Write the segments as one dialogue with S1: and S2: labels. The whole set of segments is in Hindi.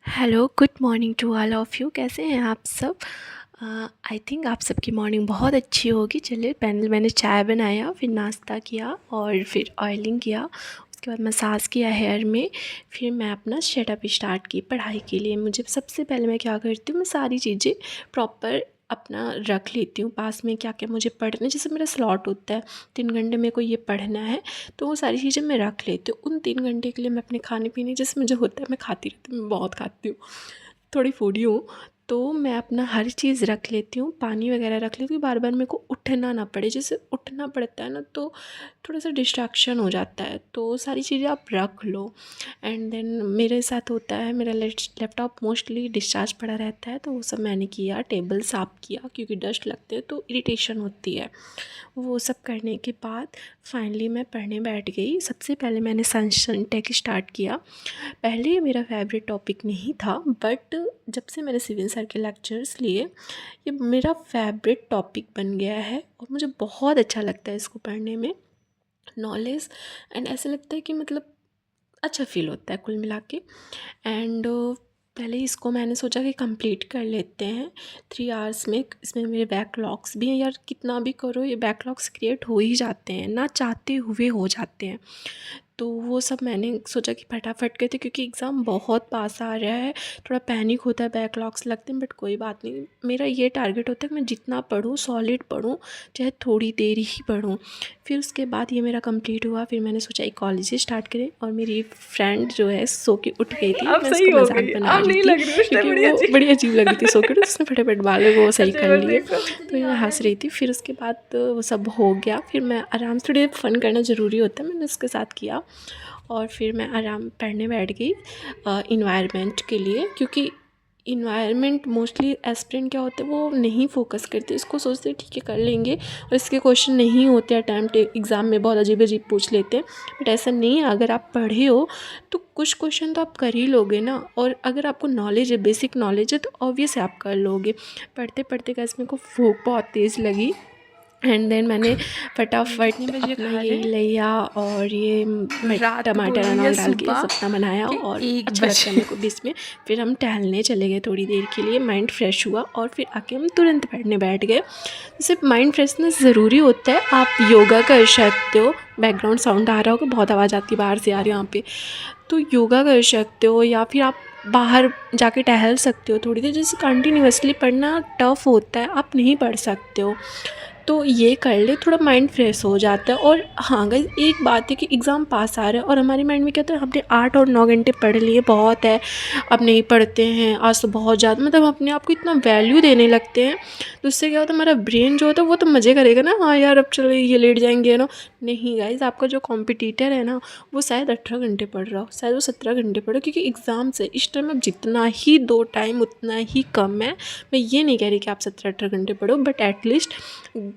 S1: Hello, good morning to all of you. कैसे हैं आप सब? आई थिंक आप सबकी मॉर्निंग बहुत अच्छी होगी। चलिए, पहले मैंने चाय बनाया, फिर नाश्ता किया और फिर ऑयलिंग किया। उसके बाद मसाज किया हेयर में। फिर मैं अपना सेटअप स्टार्ट की पढ़ाई के लिए। मुझे सबसे पहले मैं क्या करती हूँ, मैं सारी चीज़ें प्रॉपर अपना रख लेती हूँ पास में, क्या क्या मुझे पढ़ना है। जैसे मेरा स्लॉट होता है 3 घंटे मेरे को ये पढ़ना है, तो वो सारी चीज़ें मैं रख लेती हूँ। उन 3 घंटे के लिए मैं अपने खाने पीने, जैसे मुझे होता है मैं खाती रहती हूँ, मैं बहुत खाती हूँ, थोड़ी फूडी हूँ। तो मैं अपना हर चीज़ रख लेती हूँ, पानी वगैरह रख लेती हूँ, बार बार मेरे को उठना ना पड़े। जैसे उठना पड़ता है ना, तो थोड़ा सा डिस्ट्रैक्शन हो जाता है, तो सारी चीज़ें आप रख लो। एंड देन मेरे साथ होता है, मेरा लैपटॉप मोस्टली डिस्चार्ज पड़ा रहता है, तो वो सब मैंने किया। टेबल साफ़ किया, क्योंकि डस्ट लगते हैं तो इरिटेशन होती है। वो सब करने के बाद फाइनली मैं पढ़ने बैठ गई। सबसे पहले मैंने सनटेक स्टार्ट किया। पहले ये मेरा फेवरेट टॉपिक नहीं था, बट जब से मैंने सिविल सर के लेक्चर्स लिए, ये मेरा फेवरेट टॉपिक बन गया है और मुझे बहुत अच्छा लगता है इसको पढ़ने में। नॉलेज एंड ऐसे लगता है कि मतलब अच्छा फील होता है कुल मिला के। एंड पहले इसको मैंने सोचा कि कंप्लीट कर लेते हैं 3 आवर्स में। इसमें मेरे बैकलॉग्स भी हैं यार, कितना भी करो ये बैकलॉग्स क्रिएट हो ही जाते हैं, ना चाहते हुए हो जाते हैं। तो वो सब मैंने सोचा कि फटाफट करते, क्योंकि एग्ज़ाम बहुत पास आ रहा है। थोड़ा पैनिक होता है, बैकलॉग्स लगते हैं, बट कोई बात नहीं। मेरा ये टारगेट होता है कि मैं जितना पढूँ सॉलिड पढूँ, चाहे थोड़ी देर ही पढूँ। फिर उसके बाद ये मेरा कंप्लीट हुआ। फिर मैंने सोचा इकोलॉजी स्टार्ट करें, और मेरी फ्रेंड जो है सो के उठ गई थी।
S2: अब
S1: मैं
S2: सही
S1: उसको
S2: हो
S1: मजाक
S2: गई,
S1: बना
S2: अब
S1: रही
S2: नहीं
S1: थी,
S2: लग रही उस टाइम
S1: क्योंकि
S2: बड़ी
S1: वो
S2: अच्छी।
S1: बड़ी अजीब लग रही थी सो के, तो उसने फटाफट बाल वो सही
S2: अच्छा
S1: कर
S2: बस
S1: लिए।
S2: देखो।
S1: तो मैं हंस रही थी। फिर उसके बाद वो सब हो गया। फिर मैं आराम से, थोड़ी फ़न करना ज़रूरी होता है, मैंने उसके साथ किया। और फिर मैं आराम पढ़ने बैठ गई इन्वायरमेंट के लिए, क्योंकि इन्वायरमेंट मोस्टली एस्पिरेंट क्या होते हैं, वो नहीं फोकस करते। इसको सोचते हैं ठीक है कर लेंगे, और इसके क्वेश्चन नहीं होते अटैम्प्ट एग्ज़ाम में, बहुत अजीब अजीब पूछ लेते हैं। बट ऐसा नहीं है, अगर आप पढ़े हो तो कुछ क्वेश्चन तो आप कर ही लोगे ना। और अगर आपको नॉलेज है, बेसिक नॉलेज है, तो ऑब्वियस है आप कर लोगे। पढ़ते पढ़ते गाइस मेरे को भूख बहुत तेज़ लगी। एंड देन मैंने फटाफट
S2: कितने बजे
S1: अपना
S2: खा
S1: ये
S2: रहे हैं?
S1: लिया, और ये
S2: रात को
S1: टमाटर एंड
S2: या
S1: ऑल डाल के
S2: सुबह
S1: सब्ज़ा बनाया,
S2: के
S1: और
S2: 1
S1: अच्छा लगता है
S2: बजे।
S1: मेरे को बीच में। फिर हम टहलने चले गए थोड़ी देर के लिए, माइंड फ्रेश हुआ, और फिर आके हम तुरंत पढ़ने बैठ गए। सिर्फ माइंड फ्रेशनेस ज़रूरी होता है। आप योगा कर सकते हो। बैकग्राउंड साउंड आ रहा होगा, बहुत आवाज़ आती है बाहर से आ रही है यहाँ पे। तो योगा कर सकते हो, या फिर आप बाहर जाके टहल सकते हो थोड़ी देर। जैसे कंटिन्यूअसली पढ़ना टफ़ होता है, आप नहीं पढ़ सकते हो, तो ये कर ले, थोड़ा माइंड फ्रेश हो जाता है। और हाँ गाइस, एक बात है कि एग्ज़ाम पास आ रहा है, और हमारे माइंड में क्या होता है, हमने 8 और 9 घंटे पढ़ लिए, बहुत है, अब नहीं पढ़ते हैं, आज तो बहुत ज़्यादा, मतलब हम अपने आप को इतना वैल्यू देने लगते हैं। तो उससे क्या होता है, हमारा ब्रेन जो होता है वो तो मज़े करेगा ना, हाँ यार अब चलो ये लेट जाएंगे ना। नहीं गाइस, आपका जो कॉम्पिटिटर है ना, वो शायद 18 घंटे पढ़ रहा हो, शायद वो 17 घंटे पढ़ रहा हो, क्योंकि एग्ज़ाम से इस टाइम अब जितना ही दो टाइम उतना ही कम है। मैं ये नहीं कह रही कि आप 17-18 घंटे पढ़ो, बट एटलीस्ट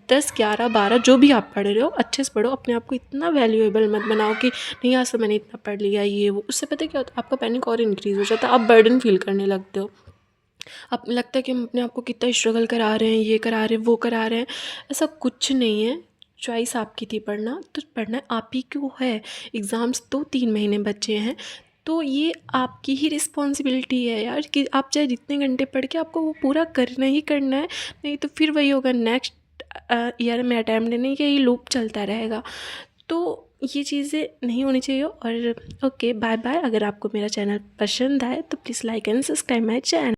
S1: 10, 11, 12 जो भी आप पढ़ रहे हो अच्छे से पढ़ो। अपने आप को इतना वैल्यूएबल मत बनाओ कि नहीं आज तो मैंने इतना पढ़ लिया ये वो। उससे पता है क्या होता है, आपका पैनिक और इंक्रीज़ हो जाता है, आप बर्डन फील करने लगते हो। अब लगता है कि हम अपने आप को कितना स्ट्रगल करा रहे हैं, ये करा रहे हैं, वो करा रहे हैं। ऐसा कुछ नहीं है। चॉइस आपकी थी पढ़ना, तो पढ़ना आप ही को है। एग्ज़ाम्स तो 3 महीने बचे हैं, तो ये आपकी ही रिस्पॉन्सिबिलिटी है यार, कि आप चाहे जितने घंटे पढ़ के आपको वो पूरा करना ही करना है। नहीं तो फिर वही होगा, नेक्स्ट ईयर में अटैम्प्ट देने का ये लूप चलता रहेगा। तो ये चीज़ें नहीं होनी चाहिए। और ओके, बाय बाय। अगर आपको मेरा चैनल पसंद आए तो please like and subscribe my channel.